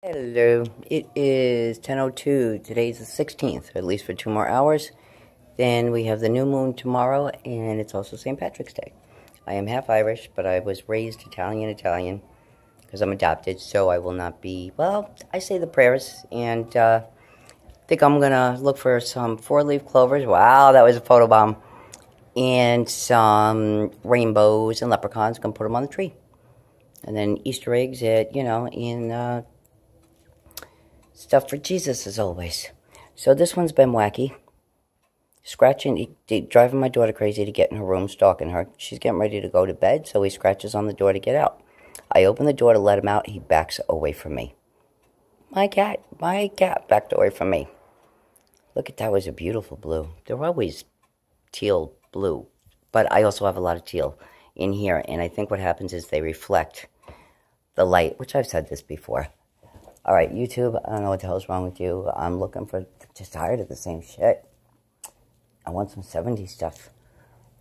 Hello, it is 10:02. Today's the 16th, at least for 2 more hours. Then we have the new moon tomorrow, and it's also St. Patrick's Day. I am half Irish, but I was raised Italian, because I'm adopted, so I will not be, well, I say the prayers, and think I'm going to look for some 4-leaf clovers. Wow, that was a photobomb. And some rainbows and leprechauns. Going to put them on the tree. And then Easter eggs in stuff for Jesus, as always. So this one's been wacky. Scratching, driving my daughter crazy to get in her room, stalking her. She's getting ready to go to bed, so he scratches on the door to get out. I open the door to let him out. He backs away from me. My cat backed away from me. Look at that, was a beautiful blue. They're always teal blue, but I also have a lot of teal in here, and I think what happens is they reflect the light, which I've said this before. All right, YouTube, I don't know what the hell's wrong with you. I'm looking for, just tired of the same shit. I want some 70s stuff.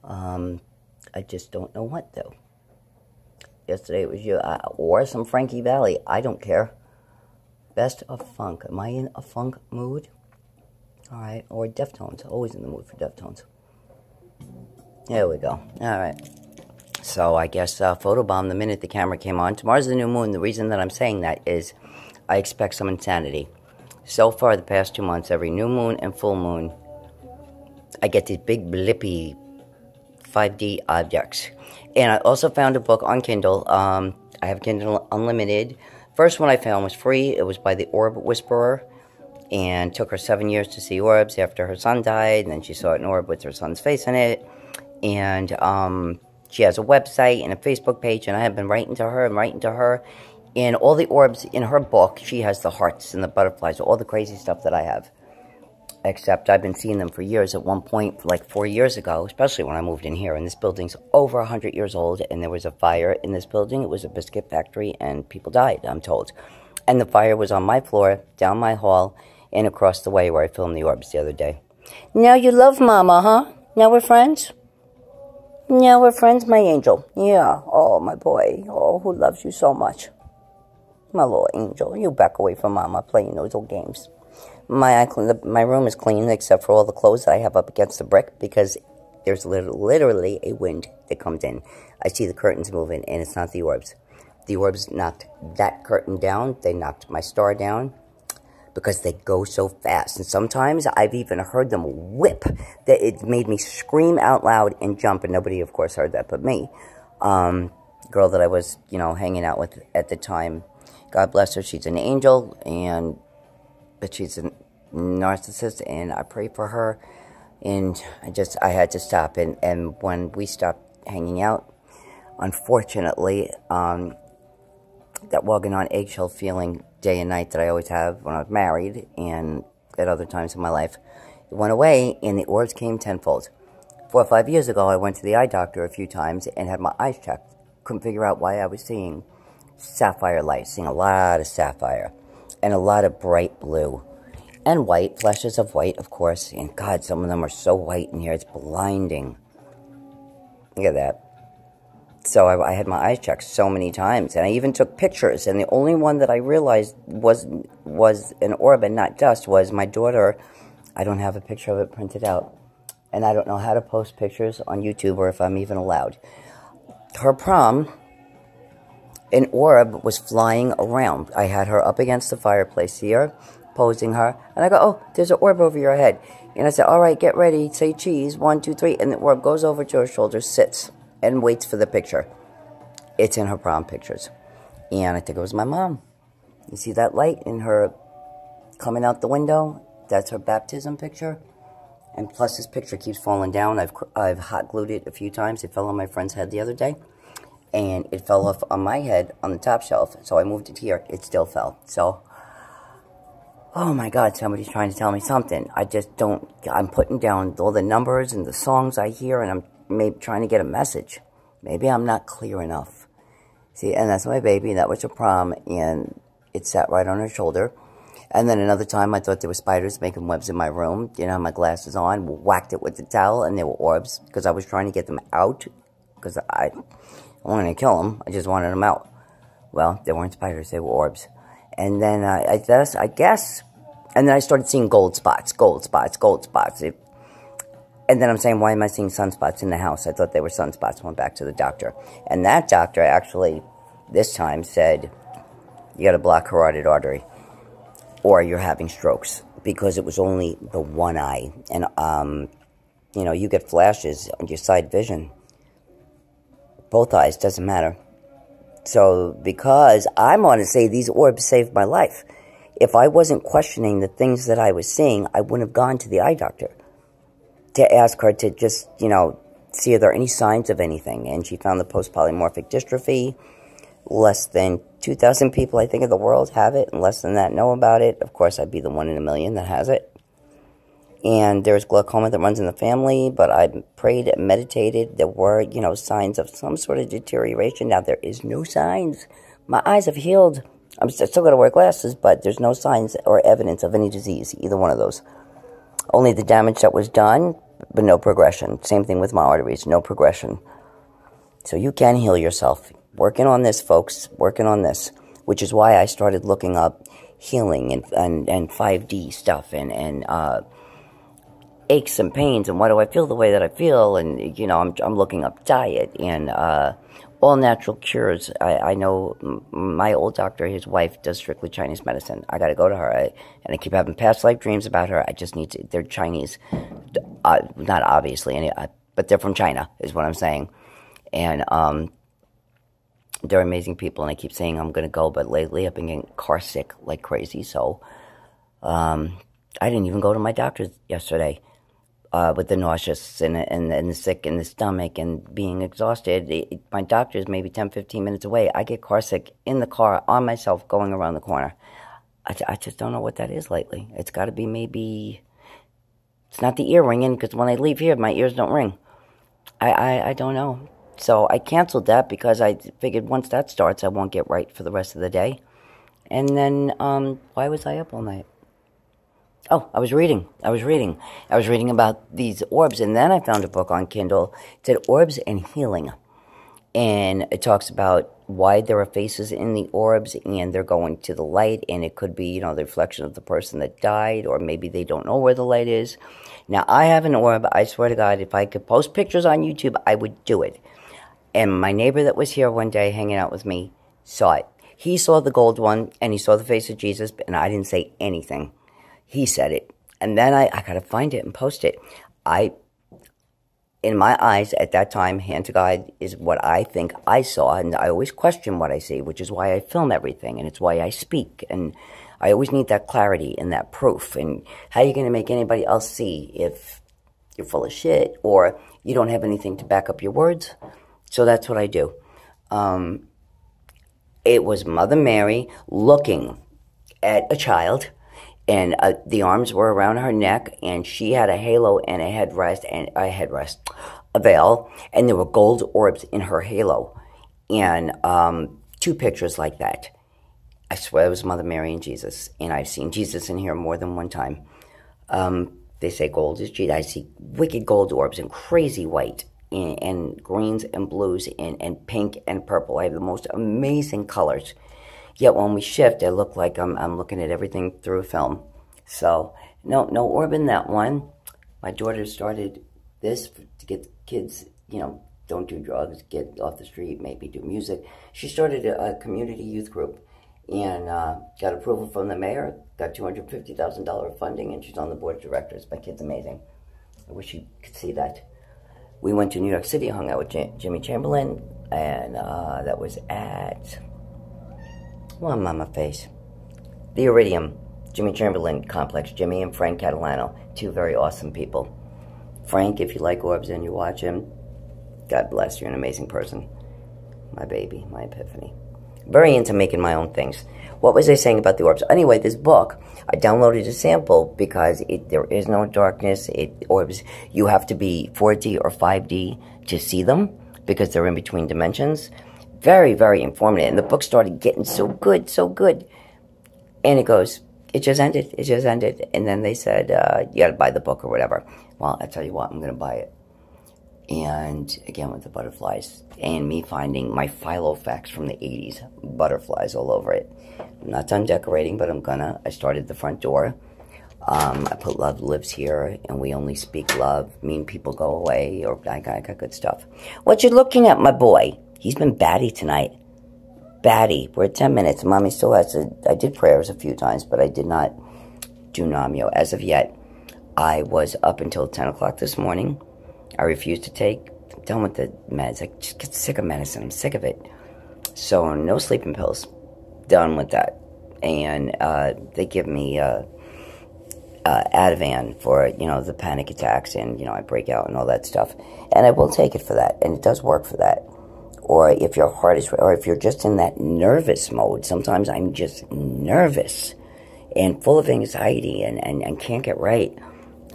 I just don't know what, though. Yesterday it was you, or some Frankie Valli. I don't care. Best of funk. Am I in a funk mood? All right, or Deftones. Always in the mood for Deftones. There we go. All right. So I guess photobomb the minute the camera came on. Tomorrow's the new moon. The reason that I'm saying that is I expect some insanity. So far, the past 2 months, every new moon and full moon, I get these big blippy 5D objects. And I also found a book on Kindle. I have Kindle Unlimited. First one I found was free. It was by the Orb Whisperer. And took her 7 years to see orbs after her son died. And then she saw an orb with her son's face in it. And she has a website and a Facebook page. And I have been writing to her. And all the orbs in her book, she has the hearts and the butterflies, all the crazy stuff that I have. Except I've been seeing them for years. At one point, like 4 years ago, especially when I moved in here, and this building's over 100 years old, and there was a fire in this building. It was a biscuit factory, and people died, I'm told. And the fire was on my floor, down my hall, and across the way where I filmed the orbs the other day. Now you love Mama, huh? Now we're friends? Now we're friends, my angel. Yeah. Oh, my boy. Oh, who loves you so much? My little angel. You back away from Mama playing those old games. My room is clean except for all the clothes that I have up against the brick because there's literally a wind that comes in. I see the curtains moving, and it's not the orbs. The orbs knocked that curtain down. They knocked my star down because they go so fast. And sometimes I've even heard them whip. That it made me scream out loud and jump, and nobody, of course, heard that but me. Girl that I was, hanging out with at the time. God bless her. She's an angel, but she's a narcissist, and I pray for her. And I had to stop. And when we stopped hanging out, unfortunately, that walking on eggshell feeling day and night that I always have when I was married and at other times in my life, it went away, and the orbs came tenfold. 4 or 5 years ago, I went to the eye doctor a few times and had my eyes checked. Couldn't figure out why I was seeing sapphire light, seeing a lot of sapphire and a lot of bright blue and white, flashes of white, of course. And God, some of them are so white in here, it's blinding. Look at that. So I had my eyes checked so many times, and I even took pictures, and the only one that I realized was an orb and not dust was my daughter. I don't have a picture of it printed out, and I don't know how to post pictures on YouTube or if I'm even allowed. Her prom, an orb was flying around. I had her up against the fireplace here, posing her, and I go, oh, there's an orb over your head. And I said, all right, get ready, say cheese, 1, 2, 3, and the orb goes over to her shoulder, sits, and waits for the picture. It's in her prom pictures. And I think it was my mom. You see that light in her coming out the window? That's her baptism picture. And plus this picture keeps falling down. I've hot glued it a few times. It fell on my friend's head the other day. And it fell off on my head on the top shelf. So I moved it here. It still fell. So, oh my God, somebody's trying to tell me something. I just don't, I'm putting down all the numbers and the songs I hear, and I'm maybe trying to get a message. Maybe I'm not clear enough. See, and that's my baby. That was her prom, and it sat right on her shoulder. And then another time, I thought there were spiders making webs in my room. You know, my glasses on, whacked it with the towel, and they were orbs because I was trying to get them out because I wanted to kill them. I just wanted them out. Well, they weren't spiders. They were orbs. And then I guess, and then I started seeing gold spots. And then I'm saying, why am I seeing sunspots in the house? I thought they were sunspots. Went back to the doctor. And that doctor actually, this time, said, you got a blocked carotid artery, or you're having strokes, because it was only the one eye. And, you know, you get flashes on your side vision. Both eyes, doesn't matter. So, because I'm going to say these orbs saved my life. If I wasn't questioning the things that I was seeing, I wouldn't have gone to the eye doctor to ask her to just, you know, see if there are any signs of anything. And she found the post-polymorphic dystrophy. Less than 2,000 people, I think, in the world have it, and less than that know about it. Of course, I'd be the 1 in a million that has it. And there's glaucoma that runs in the family, but I prayed and meditated. There were, you know, signs of some sort of deterioration. Now, there is no signs. My eyes have healed. I'm still going to wear glasses, but there's no signs or evidence of any disease, either one of those. Only the damage that was done, but no progression. Same thing with my arteries, no progression. So you can heal yourself. Working on this, folks, working on this, which is why I started looking up healing and 5D stuff and aches and pains and why do I feel the way that I feel, and, you know, I'm looking up diet and all natural cures. I know my old doctor, his wife, does strictly Chinese medicine. I got to go to her, and I keep having past life dreams about her. I just need to, they're Chinese, not obviously, but they're from China, is what I'm saying, and they're amazing people, and I keep saying I'm going to go, but lately I've been getting car sick like crazy, so I didn't even go to my doctor yesterday with the nauseous and the sick in the stomach and being exhausted. My doctor's maybe 10, 15 minutes away. I get car sick in the car on myself going around the corner. I just don't know what that is lately. It's got to be maybe, it's not the ear ringing, because when I leave here, my ears don't ring. I don't know. So I canceled that because I figured once that starts, I won't get right for the rest of the day. And then, why was I up all night? Oh, I was reading about these orbs, and then I found a book on Kindle. It said Orbs and Healing. And it talks about why there are faces in the orbs, and they're going to the light, and it could be, you know, the reflection of the person that died, or maybe they don't know where the light is. Now, I have an orb. I swear to God, if I could post pictures on YouTube, I would do it. And my neighbor that was here one day hanging out with me saw it. He saw the gold one, and he saw the face of Jesus, and I didn't say anything. He said it. And then I got to find it and post it. In my eyes, at that time, hand to God is what I think I saw, and I always question what I see, which is why I film everything, and it's why I speak, and I always need that clarity and that proof. And how are you going to make anybody else see if you're full of shit, or you don't have anything to back up your words? So that's what I do. It was Mother Mary looking at a child, and the arms were around her neck, and she had a halo and a veil, and there were gold orbs in her halo, and 2 pictures like that. I swear it was Mother Mary and Jesus, and I've seen Jesus in here more than one time. They say gold is Jesus. I see wicked gold orbs and crazy white, and greens and blues and pink and purple. I have the most amazing colors. Yet when we shift, I look like I'm looking at everything through a film. So no orb in that one. My daughter started this to get the kids, you know, don't do drugs, get off the street, maybe do music. She started a community youth group and got approval from the mayor, got $250,000 funding, and she's on the board of directors. My kid's amazing. I wish you could see that. We went to New York City, hung out with Jimmy Chamberlain, and that was at, well, I'm on my face, the Iridium, Jimmy Chamberlain Complex. Jimmy and Frank Catalano, 2 very awesome people. Frank, if you like orbs and you watch him, God bless, you're an amazing person. My baby, my epiphany. Very into making my own things. What was I saying about the orbs? Anyway, this book, I downloaded a sample because there is no darkness. Orbs, you have to be 4D or 5D to see them because they're in between dimensions. Very, very informative. And the book started getting so good, so good. And it goes, it just ended. And then they said, you got to buy the book or whatever. Well, I tell you what, I'm going to buy it. And again with the butterflies. And me finding my Filofax from the 80s. Butterflies all over it. I'm not done decorating, but I'm gonna. I started the front door. I put love lives here, and we only speak love. Mean people go away, or I got good stuff. What you looking at, my boy? He's been batty tonight. Batty. We're at 10 minutes. Mommy still has to. I did prayers a few times, but I did not do Namyo as of yet. I was up until 10 o'clock this morning. I refused to take. I'm done with the meds. I just get sick of medicine. I'm sick of it. So no sleeping pills. Done with that. And they give me Ativan for, you know, the panic attacks and, you know, I break out and all that stuff. And I will take it for that. And it does work for that. Or if your heart is, or if you're just in that nervous mode. Sometimes I'm just nervous and full of anxiety and can't get right.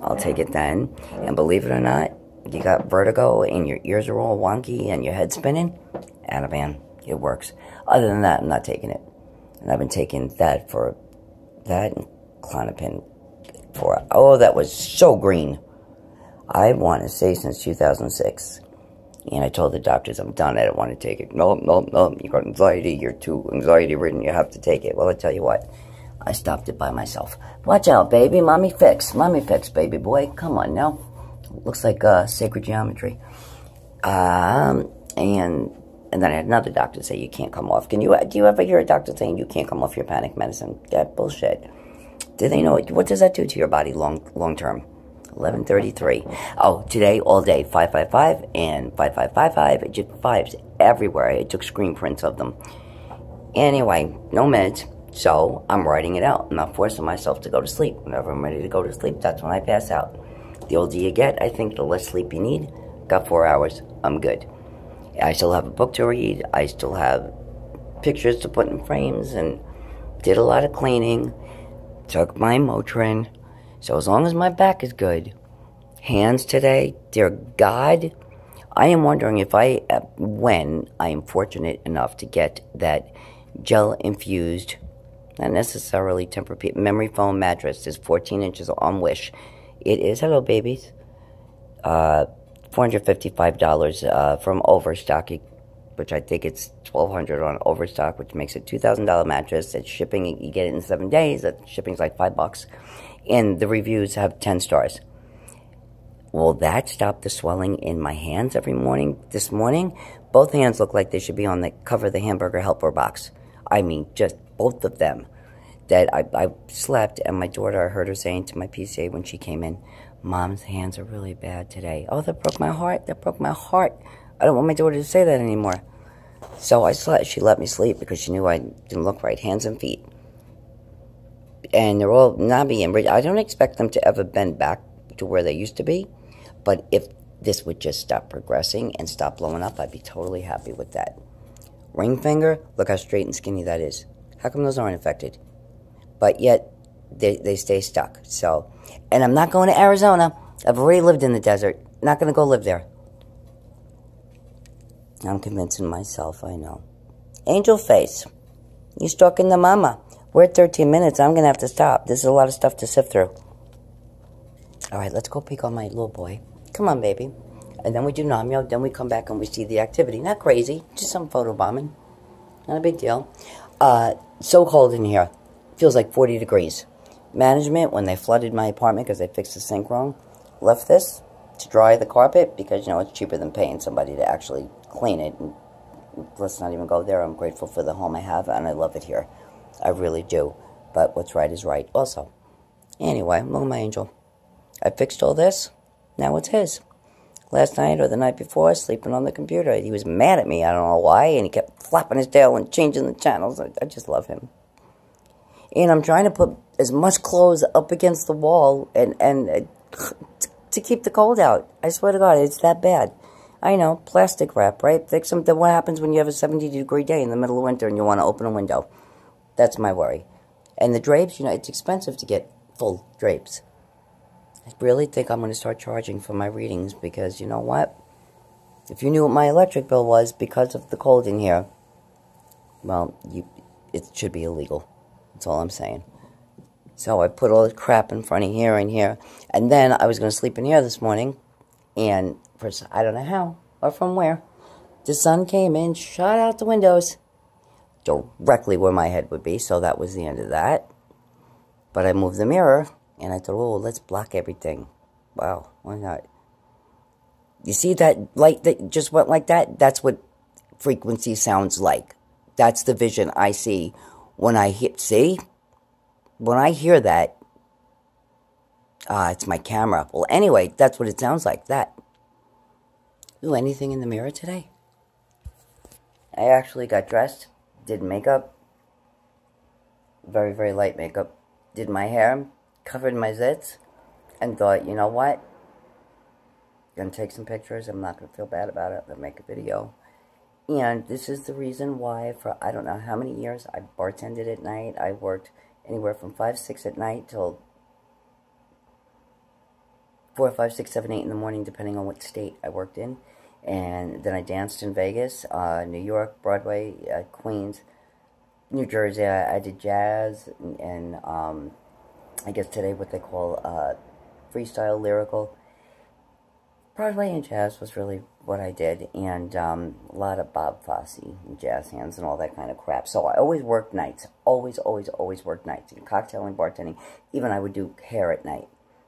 I'll take it then. And believe it or not, you got vertigo and your ears are all wonky and your head's spinning, Ativan, it works. Other than that, I'm not taking it. And I've been taking that for, that and Klonopin for, oh, that was so green. I want to say since 2006. And I told the doctors, I'm done, I don't want to take it. No, you got anxiety, you're too anxiety-ridden, you have to take it. Well, I tell you what, I stopped it by myself. Watch out, baby, mommy fix, baby boy. Come on now. Looks like sacred geometry. And then I had another doctor say, you can't come off. Do you ever hear a doctor saying you can't come off your panic medicine? That bullshit. Do they know, what does that do to your body long term? 11:33. Oh, today, all day, 555 and 5555. It took fives everywhere. It took screen prints of them. Anyway, no meds, so I'm writing it out. I'm not forcing myself to go to sleep. Whenever I'm ready to go to sleep, that's when I pass out. The older you get, I think the less sleep you need. Got 4 hours. I'm good. I still have a book to read. I still have pictures to put in frames and did a lot of cleaning. Took my Motrin. So as long as my back is good, hands today, dear God, I am wondering if when I am fortunate enough to get that gel-infused, not necessarily Tempur-Pedic, memory foam mattress, is 14 inches on Wish. It is, hello babies, $455 from Overstock, which I think it's $1,200 on Overstock, which makes it $2,000 mattress. It's shipping, you get it in 7 days, that shipping's like $5. And the reviews have 10 stars. Will that stop the swelling in my hands every morning? This morning, both hands look like they should be on the cover of the Hamburger Helper box. I mean, just both of them. That I slept, and my daughter, I heard her saying to my PCA when she came in, Mom's hands are really bad today. Oh, that broke my heart. That broke my heart. I don't want my daughter to say that anymore. So I slept. She let me sleep because she knew I didn't look right, hands and feet. And they're all knobby and I don't expect them to ever bend back to where they used to be. But if this would just stop progressing and stop blowing up, I'd be totally happy with that. Ring finger, look how straight and skinny that is. How come those aren't affected? But yet, they stay stuck. So, and I'm not going to Arizona. I've already lived in the desert. Not going to go live there. I'm convincing myself, I know. Angel face. You stalking the mama. We're at 13 minutes. I'm going to have to stop. This is a lot of stuff to sift through. All right, let's go peek on my little boy. Come on, baby. And then we do Namyo. Then we come back and we see the activity. Not crazy. Just some photo bombing. Not a big deal. So cold in here. Feels like 40 degrees. Management, when they flooded my apartment because they fixed the sink wrong, left this to dry the carpet because, you know, it's cheaper than paying somebody to actually clean it. And let's not even go there. I'm grateful for the home I have, and I love it here. I really do. But what's right is right also. Anyway, look at my angel. I fixed all this. Now it's his. Last night or the night before, sleeping on the computer. He was mad at me. I don't know why. And he kept flapping his tail and changing the channels. I just love him. And I'm trying to put as much clothes up against the wall and to keep the cold out. I swear to God, it's that bad. I know, plastic wrap, right? Think something. What happens when you have a 70-degree day in the middle of winter and you want to open a window? That's my worry. And the drapes, you know, it's expensive to get full drapes. I really think I'm going to start charging for my readings because, you know what? If you knew what my electric bill was because of the cold in here, well, it should be illegal. That's all I'm saying. So I put all the crap in front of here and here. And then I was going to sleep in here this morning. And I don't know how or from where, the sun came in, shot out the windows directly where my head would be. So that was the end of that. But I moved the mirror, and I thought, oh, let's block everything. Wow, why not? You see that light that just went like that? That's what frequency sounds like. That's the vision I see when I when I hear that, it's my camera. Well, anyway, that's what it sounds like, that. Ooh, anything in the mirror today? I actually got dressed, did makeup, very, very light makeup, did my hair, covered my zits, and thought, you know what? I'm going to take some pictures. I'm not going to feel bad about it. I'm going to make a video. And this is the reason why for I don't know how many years I bartended at night. I worked anywhere from 5, 6 at night till 4, 5, 6, 7, 8 in the morning, depending on what state I worked in. And then I danced in Vegas, New York, Broadway, Queens, New Jersey. I did jazz and I guess today what they call freestyle lyrical. Broadway and jazz was really what I did, and a lot of Bob Fosse and jazz hands and all that kind of crap. So I always worked nights, always worked nights, in cocktailing, bartending. Even I would do hair at night,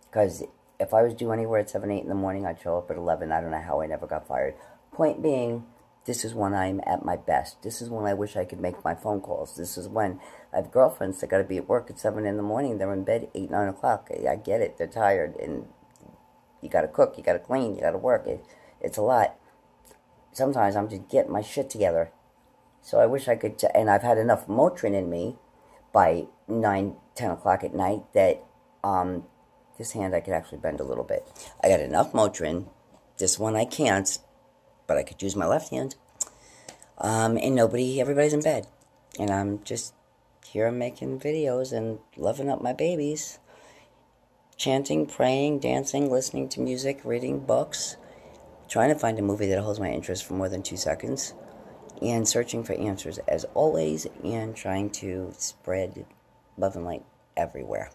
because if I was due anywhere at 7, 8 in the morning, I'd show up at 11. I don't know how I never got fired. Point being, this is when I'm at my best. This is when I wish I could make my phone calls. This is when I have girlfriends that got to be at work at 7 in the morning. They're in bed 8, 9 o'clock. I get it. They're tired, and you got to cook, you got to clean, you got to work. It's a lot. Sometimes I'm just getting my shit together. So I wish I could, and I've had enough Motrin in me by 9, 10 o'clock at night that this hand I could actually bend a little bit. I got enough Motrin. This one I can't, but I could use my left hand. And everybody's in bed. And I'm just here making videos and loving up my babies. Chanting, praying, dancing, listening to music, reading books, trying to find a movie that holds my interest for more than 2 seconds, and searching for answers as always, and trying to spread love and light everywhere.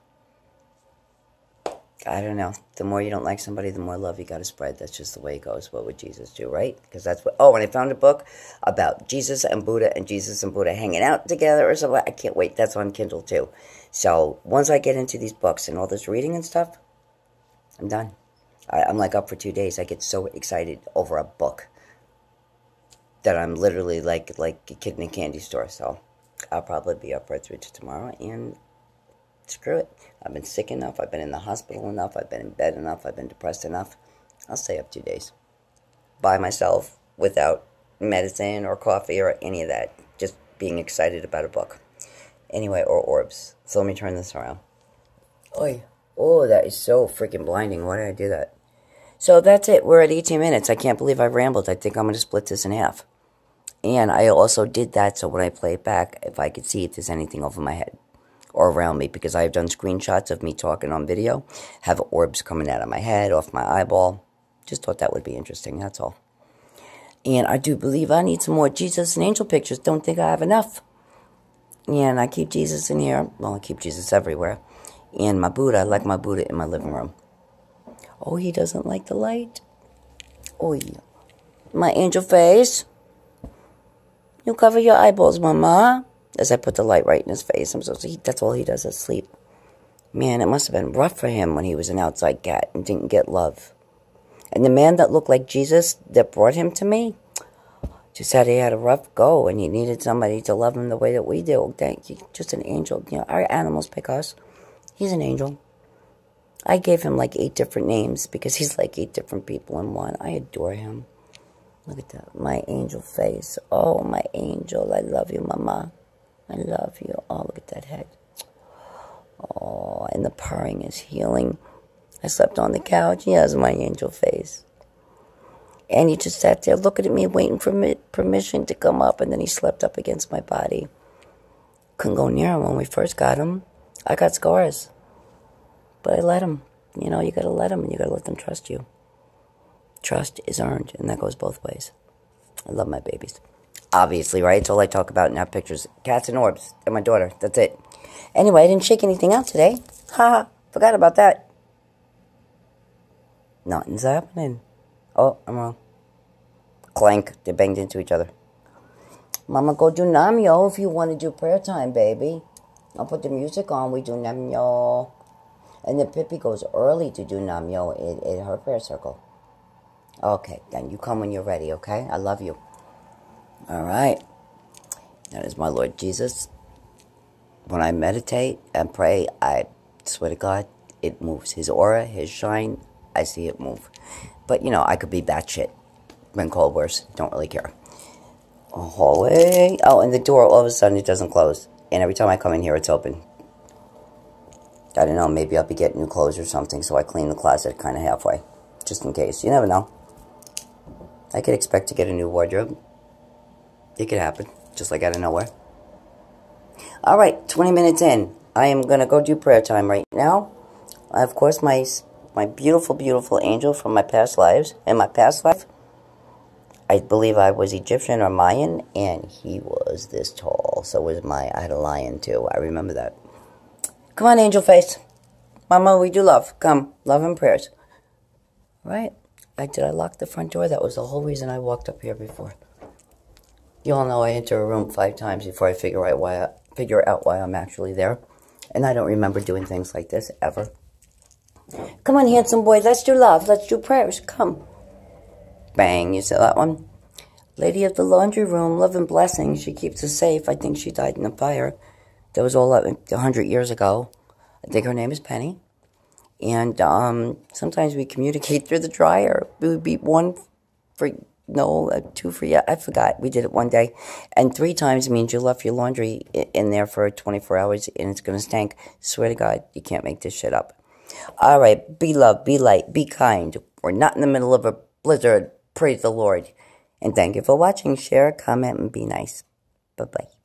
I don't know. The more you don't like somebody, the more love you got to spread. That's just the way it goes. What would Jesus do, right? Because that's what... Oh, and I found a book about Jesus and Buddha hanging out together or something. I can't wait. That's on Kindle, too. So, once I get into these books and all this reading and stuff, I'm done. I'm like up for 2 days. I get so excited over a book that I'm literally like a kid in a candy store. So, I'll probably be up right through to tomorrow, and screw it. I've been sick enough. I've been in the hospital enough. I've been in bed enough. I've been depressed enough. I'll stay up 2 days. By myself, without medicine or coffee or any of that. Just being excited about a book. Anyway, or orbs. So let me turn this around. Oy. Oh, that is so freaking blinding. Why did I do that? So that's it. We're at 18 minutes. I can't believe I rambled. I think I'm going to split this in half. And I also did that so when I play it back, if I could see if there's anything over my head or around me, because I have done screenshots of me talking on video, have orbs coming out of my head, off my eyeball. Just thought that would be interesting, that's all. And I do believe I need some more Jesus and angel pictures. Don't think I have enough. And I keep Jesus in here. Well, I keep Jesus everywhere. And my Buddha, I like my Buddha in my living room. Oh, he doesn't like the light. Oh, yeah. My angel face. You cover your eyeballs, Mama. As I put the light right in his face. That's all he does is sleep. Man, it must have been rough for him when he was an outside cat and didn't get love. And the man that looked like Jesus that brought him to me just said he had a rough go and he needed somebody to love him the way that we do. Thank you. Just an angel. You know, our animals pick us. He's an angel. I gave him like 8 different names because he's like 8 different people in one. I adore him. Look at that. My angel face. Oh, my angel. I love you, Mama. I love you. Oh, look at that head. Oh, and the purring is healing. I slept on the couch. He has my angel face. And he just sat there looking at me, waiting for permission to come up, and then he slept up against my body. Couldn't go near him when we first got him. I got scars. But I let him. You know, you got to let him, and you got to let them trust you. Trust is earned, and that goes both ways. I love my babies. Obviously, right? It's all I talk about in our pictures. Cats and orbs. And my daughter. That's it. Anyway, I didn't shake anything out today. Ha! Forgot about that. Nothing's happening. Oh, I'm wrong. Clank. They banged into each other. Mama, go do Namyo if you want to do prayer time, baby. I'll put the music on. We do Namyo. And then Pippi goes early to do Namyo at her prayer circle. Okay, then you come when you're ready, okay? I love you. All right. That is my Lord Jesus. When I meditate and pray, I swear to God, it moves. His aura, his shine, I see it move. But, you know, I could be batshit. Been called worse. Don't really care. A hallway. Oh, and the door, all of a sudden, it doesn't close. And every time I come in here, it's open. I don't know, maybe I'll be getting new clothes or something, so I clean the closet kind of halfway. Just in case. You never know. I could expect to get a new wardrobe. It could happen. Just like out of nowhere. Alright, 20 minutes in. I am going to go do prayer time right now. Of course, my beautiful, beautiful angel from my past lives. In my past life, I believe I was Egyptian or Mayan, and he was this tall. So was I had a lion too. I remember that. Come on, angel face. Mama, we do love. Come, love and prayers. Right? Did I lock the front door? That was the whole reason I walked up here before. You all know I enter a room 5 times before I figure out why I'm actually there. And I don't remember doing things like this, ever. Come on, handsome boy. Let's do love. Let's do prayers. Come. Bang. You saw that one? Lady of the laundry room. Love and blessings. She keeps us safe. I think she died in a fire. That was all 100 years ago. I think her name is Penny. And sometimes we communicate through the dryer. We would beat 1 for... No, 2 for yeah. I forgot. We did it one day. And 3 times means you left your laundry in there for 24 hours and it's going to stink. Swear to God, you can't make this shit up. All right. Be love, be light, be kind. We're not in the middle of a blizzard. Praise the Lord. And thank you for watching. Share, comment, and be nice. Bye-bye.